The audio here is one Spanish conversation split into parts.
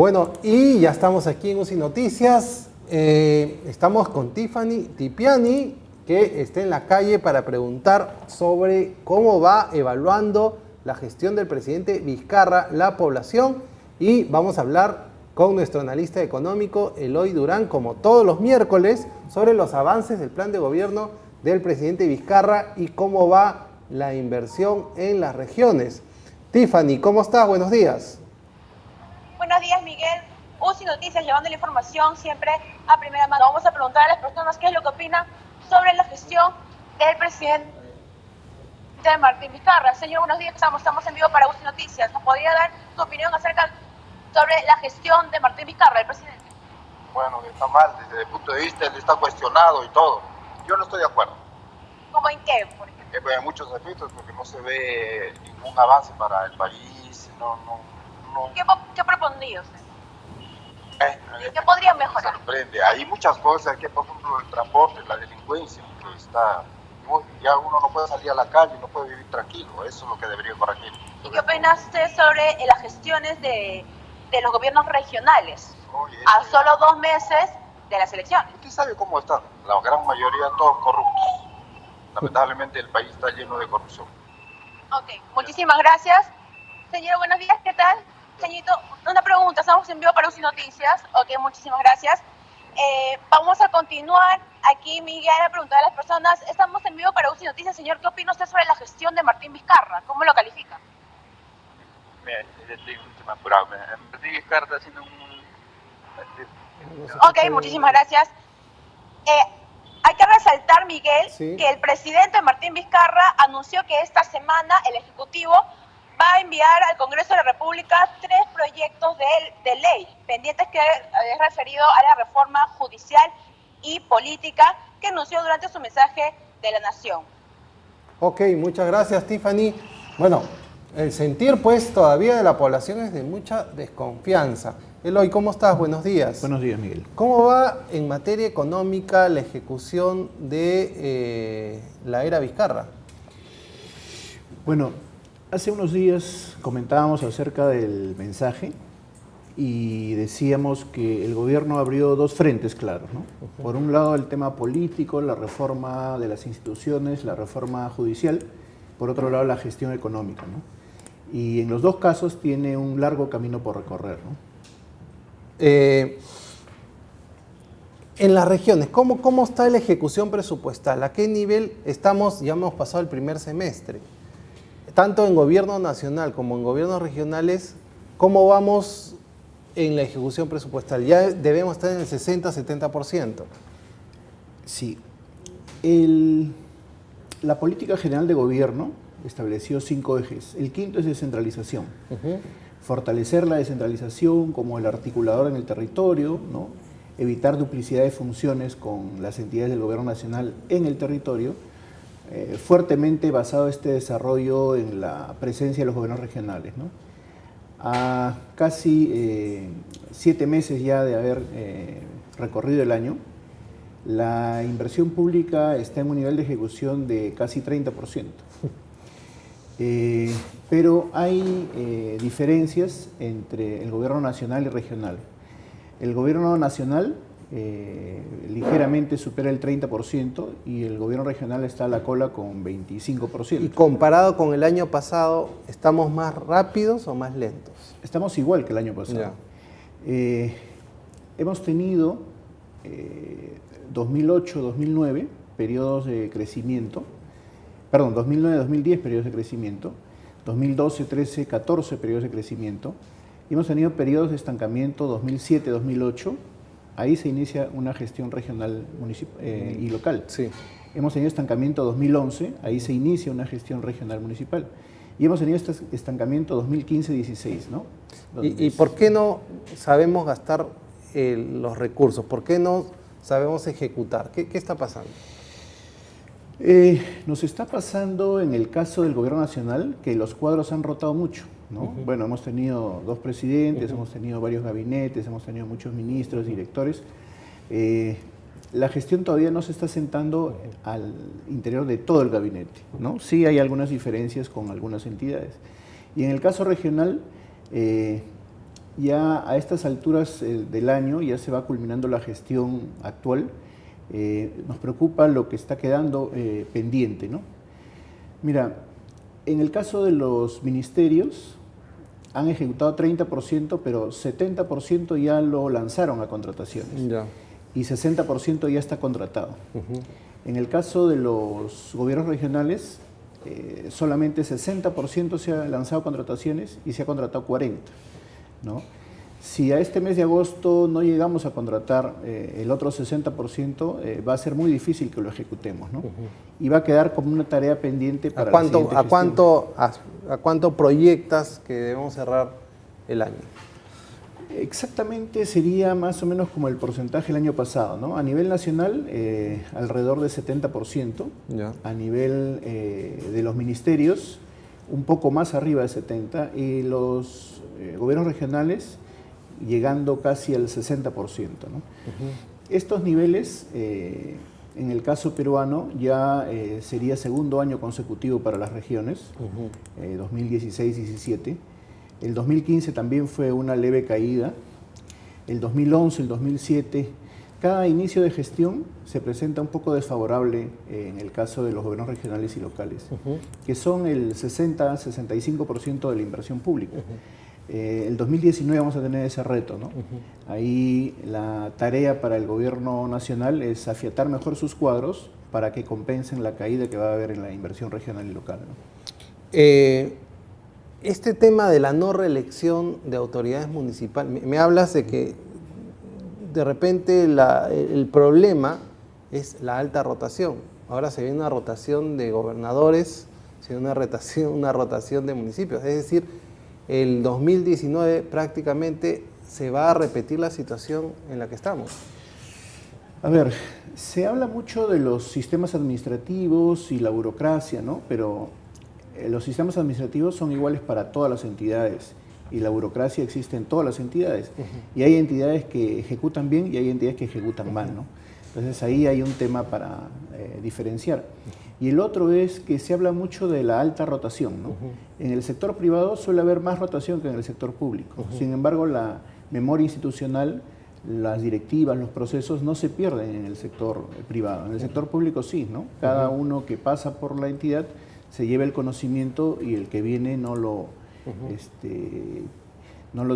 Bueno, y ya estamos aquí en UCI Noticias. Estamos con Tiffany Tipiani, que está en la calle para preguntar sobre cómo va evaluando la gestión del presidente Vizcarra la población. Y vamos a hablar con nuestro analista económico, Eloy Durán, como todos los miércoles, sobre los avances del plan de gobierno del presidente Vizcarra y cómo va la inversión en las regiones. Tiffany, ¿cómo estás? Buenos días. Buenos días, Miguel. UCI Noticias, llevando la información siempre a primera mano. Vamos a preguntar a las personas qué es lo que opinan sobre la gestión del presidente Martín Vizcarra. Señor, buenos días. Estamos en vivo para UCI Noticias. ¿Nos podría dar tu opinión acerca sobre la gestión de Martín Vizcarra, el presidente? Bueno, está mal desde el punto de vista, él está cuestionado y todo. Yo no estoy de acuerdo. ¿Cómo en qué, por ejemplo? En muchos efectos, porque no se ve ningún avance para el país. ¿Qué propondría usted? ¿Qué podría mejorar? Sorprende. Hay muchas cosas, que por ejemplo el transporte, la delincuencia, que está... Ya uno no puede salir a la calle, no puede vivir tranquilo. Eso es lo que debería corregir. ¿Y qué opina usted sobre las gestiones de los gobiernos regionales? A solo 2 meses de las elecciones. Usted sabe cómo están. La gran mayoría todos corruptos. Lamentablemente el país está lleno de corrupción. Ok, muchísimas gracias. Señor, buenos días, ¿qué tal? Señorito, una pregunta, estamos en vivo para UCI Noticias. Ok, muchísimas gracias. Vamos a continuar aquí, Miguel, a preguntar a las personas. Estamos en vivo para UCI Noticias. Señor, ¿qué opina usted sobre la gestión de Martín Vizcarra? ¿Cómo lo califica? Mira, estoy última apurado. Martín Vizcarra está haciendo Ok, muchísimas gracias. Hay que resaltar, Miguel, que el presidente Martín Vizcarra anunció que esta semana el Ejecutivo va a enviar al Congreso de la República 3 proyectos de ley pendientes que es referido a la reforma judicial y política que anunció durante su mensaje de la Nación. Ok, muchas gracias, Tiffany. Bueno, el sentir pues todavía de la población es de mucha desconfianza. Eloy, ¿cómo estás? Buenos días. Buenos días, Miguel. ¿Cómo va en materia económica la ejecución de la era Vizcarra? Bueno, hace unos días comentábamos acerca del mensaje y decíamos que el gobierno abrió 2 frentes claros, ¿no? Por un lado el tema político, la reforma de las instituciones, la reforma judicial, por otro lado la gestión económica, ¿no? Y en los 2 casos tiene un largo camino por recorrer, ¿no? En las regiones, ¿cómo está la ejecución presupuestal? ¿A qué nivel estamos? Ya hemos pasado el primer semestre. Tanto en gobierno nacional como en gobiernos regionales, ¿cómo vamos en la ejecución presupuestal? Ya debemos estar en el 60-70%. Sí. La política general de gobierno estableció 5 ejes. El quinto es descentralización. Fortalecer la descentralización como el articulador en el territorio, ¿no? Evitar duplicidad de funciones con las entidades del gobierno nacional en el territorio, fuertemente basado este desarrollo en la presencia de los gobiernos regionales, ¿no? A casi 7 meses ya de haber recorrido el año, la inversión pública está en un nivel de ejecución de casi 30%. Pero hay diferencias entre el gobierno nacional y regional. El gobierno nacional ligeramente supera el 30% y el gobierno regional está a la cola con 25%. ¿Y comparado con el año pasado, estamos más rápidos o más lentos? Estamos igual que el año pasado. Hemos tenido 2008-2009 periodos de crecimiento. Perdón, 2009-2010 periodos de crecimiento, 2012-13-14 periodos de crecimiento, y hemos tenido periodos de estancamiento 2007-2008, ahí se inicia una gestión regional y local. Sí. Hemos tenido estancamiento 2011, ahí se inicia una gestión regional municipal, y hemos tenido este estancamiento 2015-16, ¿no? ¿Y por qué no sabemos gastar los recursos? ¿Por qué no sabemos ejecutar? ¿Qué está pasando? Nos está pasando en el caso del gobierno nacional que los cuadros han rotado mucho, ¿no? Bueno, hemos tenido 2 presidentes, hemos tenido varios gabinetes, hemos tenido muchos ministros, directores. La gestión todavía no se está sentando al interior de todo el gabinete, ¿no? Sí hay algunas diferencias con algunas entidades. Y en el caso regional, ya a estas alturas del año ya se va culminando la gestión actual. Nos preocupa lo que está quedando pendiente, ¿no? Mira, en el caso de los ministerios, han ejecutado 30%, pero 70% ya lo lanzaron a contrataciones. Ya. Y 60% ya está contratado. En el caso de los gobiernos regionales, solamente 60% se ha lanzado a contrataciones y se ha contratado 40%, ¿no? Si a este mes de agosto no llegamos a contratar el otro 60%, va a ser muy difícil que lo ejecutemos, ¿no? Y va a quedar como una tarea pendiente para la siguiente gestión. ¿A cuánto proyectas que debemos cerrar el año? Exactamente sería más o menos como el porcentaje el año pasado, ¿no? A nivel nacional, alrededor de 70%. Ya. A nivel de los ministerios, un poco más arriba de 70%. Y los gobiernos regionales, llegando casi al 60%, ¿no? Estos niveles, en el caso peruano, ya sería segundo año consecutivo para las regiones, 2016-17. El 2015 también fue una leve caída. El 2011, el 2007, cada inicio de gestión se presenta un poco desfavorable en el caso de los gobiernos regionales y locales, que son el 60-65% de la inversión pública. El 2019 vamos a tener ese reto, ¿no? Ahí la tarea para el gobierno nacional es afiatar mejor sus cuadros para que compensen la caída que va a haber en la inversión regional y local, ¿no? Este tema de la no reelección de autoridades municipales, me hablas de que de repente el problema es la alta rotación. Ahora se viene una rotación de gobernadores, se viene una rotación de municipios. Es decir, el 2019 prácticamente se va a repetir la situación en la que estamos. A ver, se habla mucho de los sistemas administrativos y la burocracia, ¿no? Pero los sistemas administrativos son iguales para todas las entidades y la burocracia existe en todas las entidades. Y hay entidades que ejecutan bien y hay entidades que ejecutan mal, ¿no? Entonces ahí hay un tema para diferenciar. Y el otro es que se habla mucho de la alta rotación, ¿no? En el sector privado suele haber más rotación que en el sector público. Sin embargo, la memoria institucional, las directivas, los procesos no se pierden en el sector privado. En el sector público sí, ¿no? Cada uno que pasa por la entidad se lleva el conocimiento y el que viene no lo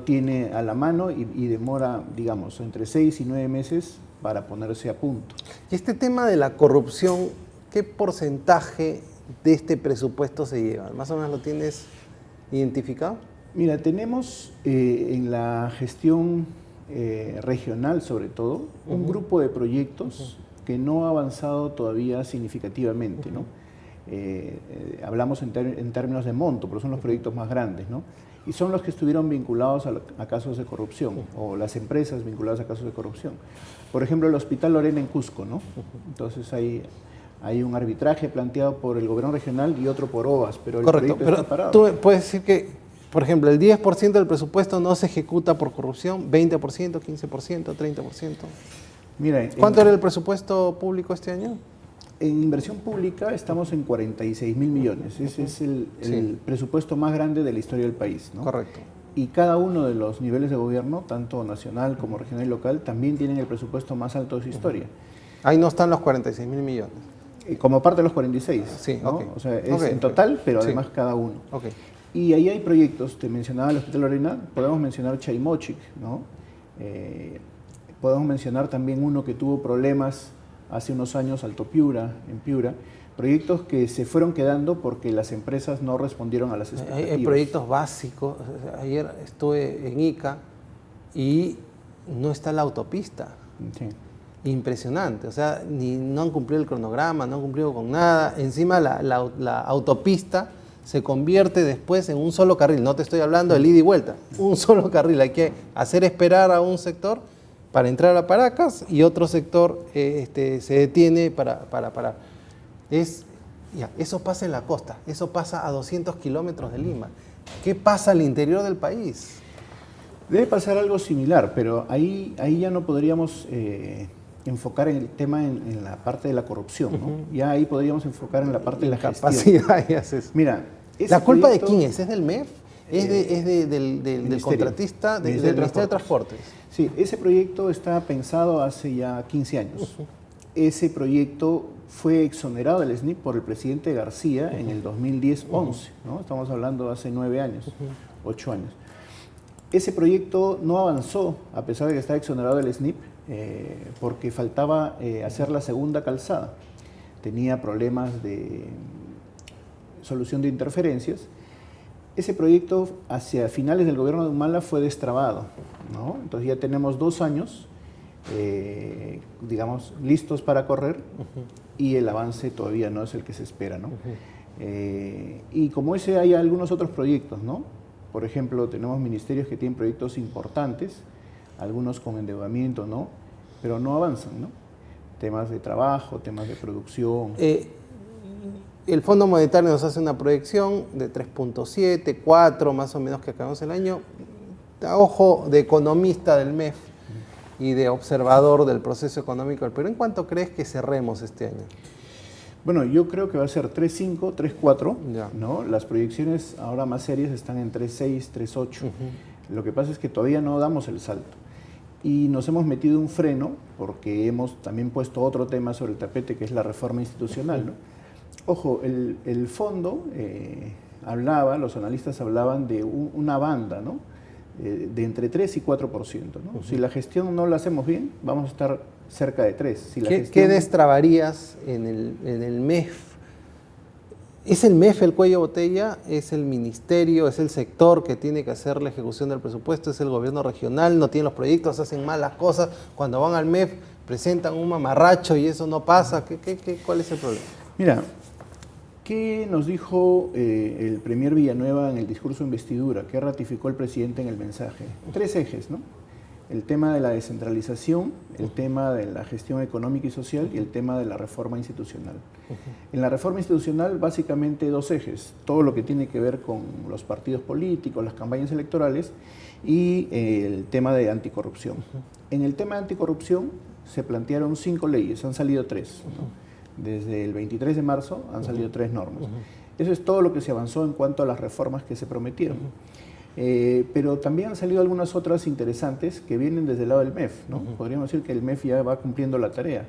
tiene a la mano y demora, digamos, entre 6 y 9 meses para ponerse a punto. Y este tema de la corrupción, ¿qué porcentaje de este presupuesto se lleva? ¿Más o menos lo tienes identificado? Mira, tenemos en la gestión regional, sobre todo, un grupo de proyectos que no ha avanzado todavía significativamente, ¿no? Hablamos en términos de monto, pero son los proyectos más grandes, ¿no? Y son los que estuvieron vinculados a casos de corrupción, o las empresas vinculadas a casos de corrupción. Por ejemplo, el Hospital Lorena en Cusco, ¿no? Entonces hay un arbitraje planteado por el gobierno regional y otro por OVAS, pero el proyecto está parado. Tú puedes decir que, por ejemplo, el 10% del presupuesto no se ejecuta por corrupción, 20%, 15%, 30%. Mira, ¿Cuánto era el presupuesto público este año? En inversión pública estamos en 46.000 millones. Ese es el presupuesto más grande de la historia del país, ¿no? Correcto. Y cada uno de los niveles de gobierno, tanto nacional como regional y local, también tienen el presupuesto más alto de su historia. Ahí no están los 46.000 millones. Como parte de los 46, sí, ¿no? Okay. O sea, es en total, pero además cada uno. Okay. Y ahí hay proyectos, te mencionaba el Hospital Lorena, podemos mencionar Chaymochic, ¿no? Podemos mencionar también uno que tuvo problemas hace unos años, Alto Piura, en Piura, proyectos que se fueron quedando porque las empresas no respondieron a las expectativas. Hay proyectos básicos. Ayer estuve en Ica y no está la autopista. Sí. Impresionante, o sea, no han cumplido el cronograma, no han cumplido con nada. Encima la autopista se convierte después en un solo carril. No te estoy hablando de ida y vuelta, un solo carril. Hay que hacer esperar a un sector para entrar a Paracas y otro sector se detiene para parar. Eso pasa en la costa, eso pasa a 200 kilómetros de Lima. ¿Qué pasa al interior del país? Debe pasar algo similar, pero ahí ya no podríamos enfocar en el tema en la parte de la corrupción, ¿no? Ya ahí podríamos enfocar en la parte de la gestión. Capacidad y haces. Mira, ¿La culpa de quién es? ¿Es del MEF? del contratista del Ministerio de Transportes. Sí, ese proyecto está pensado hace ya 15 años. Ese proyecto fue exonerado del SNIP por el presidente García en el 2010-11, ¿no? Estamos hablando de hace 9 años, 8 años. Ese proyecto no avanzó, a pesar de que está exonerado del SNIP, porque faltaba hacer la segunda calzada. Tenía problemas de solución de interferencias. Ese proyecto, hacia finales del gobierno de Humala, fue destrabado, ¿no? Entonces ya tenemos 2 años, digamos, listos para correr, y el avance todavía no es el que se espera, ¿no? Y como ese hay algunos otros proyectos, ¿no? Por ejemplo, tenemos ministerios que tienen proyectos importantes, algunos con endeudamiento, ¿no? Pero no avanzan, ¿no? Temas de trabajo, temas de producción. El Fondo Monetario nos hace una proyección de 3.7, 4 más o menos que acabamos el año. A ojo de economista del MEF y de observador del proceso económico del Perú, ¿en cuánto crees que cerremos este año? Bueno, yo creo que va a ser 3.5, 3.4, ¿no? Las proyecciones ahora más serias están en 3.6, 3.8. Lo que pasa es que todavía no damos el salto. Y nos hemos metido un freno porque hemos también puesto otro tema sobre el tapete, que es la reforma institucional, ¿no? Ojo, el fondo los analistas hablaban de una banda, ¿no? De entre 3 y 4%, ¿no? Si la gestión no la hacemos bien, vamos a estar cerca de 3. Si ¿Qué destrabarías en el MEF? ¿Es el MEF el cuello de botella? ¿Es el ministerio? ¿Es el sector que tiene que hacer la ejecución del presupuesto? ¿Es el gobierno regional? ¿No tiene los proyectos? ¿Hacen mal las cosas? Cuando van al MEF presentan un mamarracho y eso no pasa. ¿Cuál es el problema? Mira, ¿qué nos dijo el premier Villanueva en el discurso de investidura? ¿Qué ratificó el presidente en el mensaje? 3 ejes, ¿no? El tema de la descentralización, el tema de la gestión económica y social y el tema de la reforma institucional. En la reforma institucional, básicamente 2 ejes. Todo lo que tiene que ver con los partidos políticos, las campañas electorales y el tema de anticorrupción. En el tema de anticorrupción se plantearon 5 leyes, han salido 3, ¿no? Desde el 23 de marzo han salido 3 normas. Eso es todo lo que se avanzó en cuanto a las reformas que se prometieron. Pero también han salido algunas otras interesantes que vienen desde el lado del MEF, ¿no? Podríamos decir que el MEF ya va cumpliendo la tarea.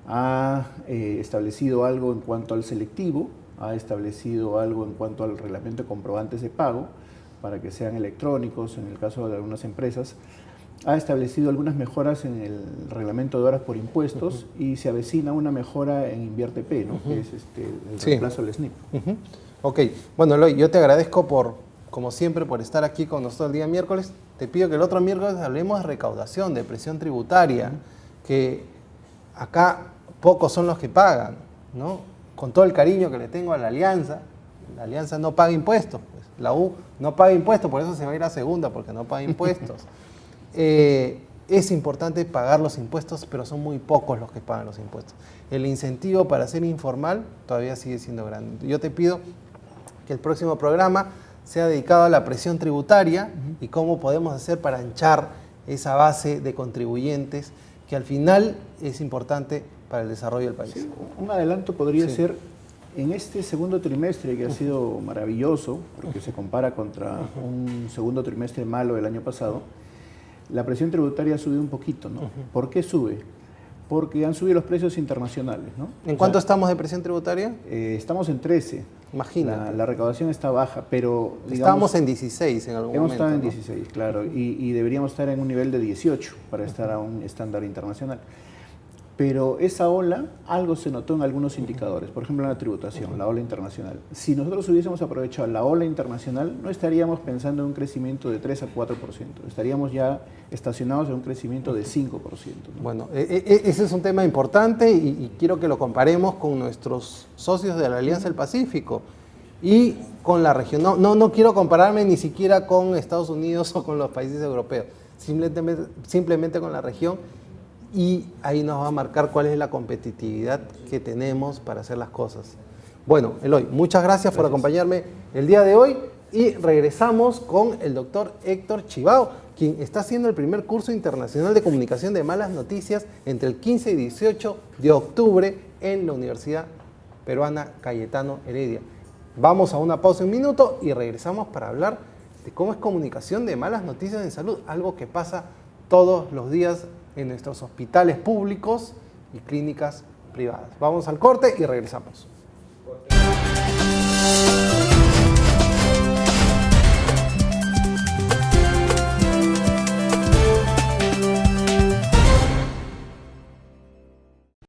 Ha establecido algo en cuanto al selectivo, ha establecido algo en cuanto al reglamento de comprobantes de pago para que sean electrónicos en el caso de algunas empresas. Ha establecido algunas mejoras en el reglamento de horas por impuestos y se avecina una mejora en InvierteP, ¿no? Que es el reemplazo del SNIP. Ok, bueno, Eloy, yo te agradezco como siempre, por estar aquí con nosotros el día miércoles. Te pido que el otro miércoles hablemos de recaudación, de presión tributaria, que acá pocos son los que pagan, ¿no? Con todo el cariño que le tengo a la Alianza no paga impuestos, pues. La U no paga impuestos, por eso se va a ir a segunda, porque no paga impuestos. Es importante pagar los impuestos, pero son muy pocos los que pagan los impuestos. El incentivo para ser informal todavía sigue siendo grande. Yo te pido que el próximo programa sea dedicado a la presión tributaria y cómo podemos hacer para anchar esa base de contribuyentes que al final es importante para el desarrollo del país. Sí, un adelanto podría ser, en este segundo trimestre, que ha sido maravilloso, porque se compara contra un segundo trimestre malo del año pasado, la presión tributaria ha subido un poquito, ¿no? ¿Por qué sube? Porque han subido los precios internacionales, ¿no? ¿En cuánto estamos de presión tributaria? Estamos en 13. Imagínate. La recaudación está baja, pero digamos, estábamos en 16 en algún momento. Hemos estado en 16, claro, y deberíamos estar en un nivel de 18 para estar a un estándar internacional. Pero esa ola, algo se notó en algunos indicadores, por ejemplo en la tributación, la ola internacional. Si nosotros hubiésemos aprovechado la ola internacional, no estaríamos pensando en un crecimiento de 3 a 4%, estaríamos ya estacionados en un crecimiento de 5%, ¿no? Bueno, ese es un tema importante y quiero que lo comparemos con nuestros socios de la Alianza del Pacífico y con la región. No quiero compararme ni siquiera con Estados Unidos o con los países europeos, simplemente con la región. Y ahí nos va a marcar cuál es la competitividad que tenemos para hacer las cosas. Bueno, Eloy, muchas gracias por acompañarme el día de hoy y regresamos con el doctor Héctor Chivao, quien está haciendo el primer curso internacional de comunicación de malas noticias entre el 15 y 18 de octubre en la Universidad Peruana Cayetano Heredia. Vamos a una pausa de un minuto y regresamos para hablar de cómo es comunicación de malas noticias en salud, algo que pasa todos los días en nuestros hospitales públicos y clínicas privadas. Vamos al corte y regresamos.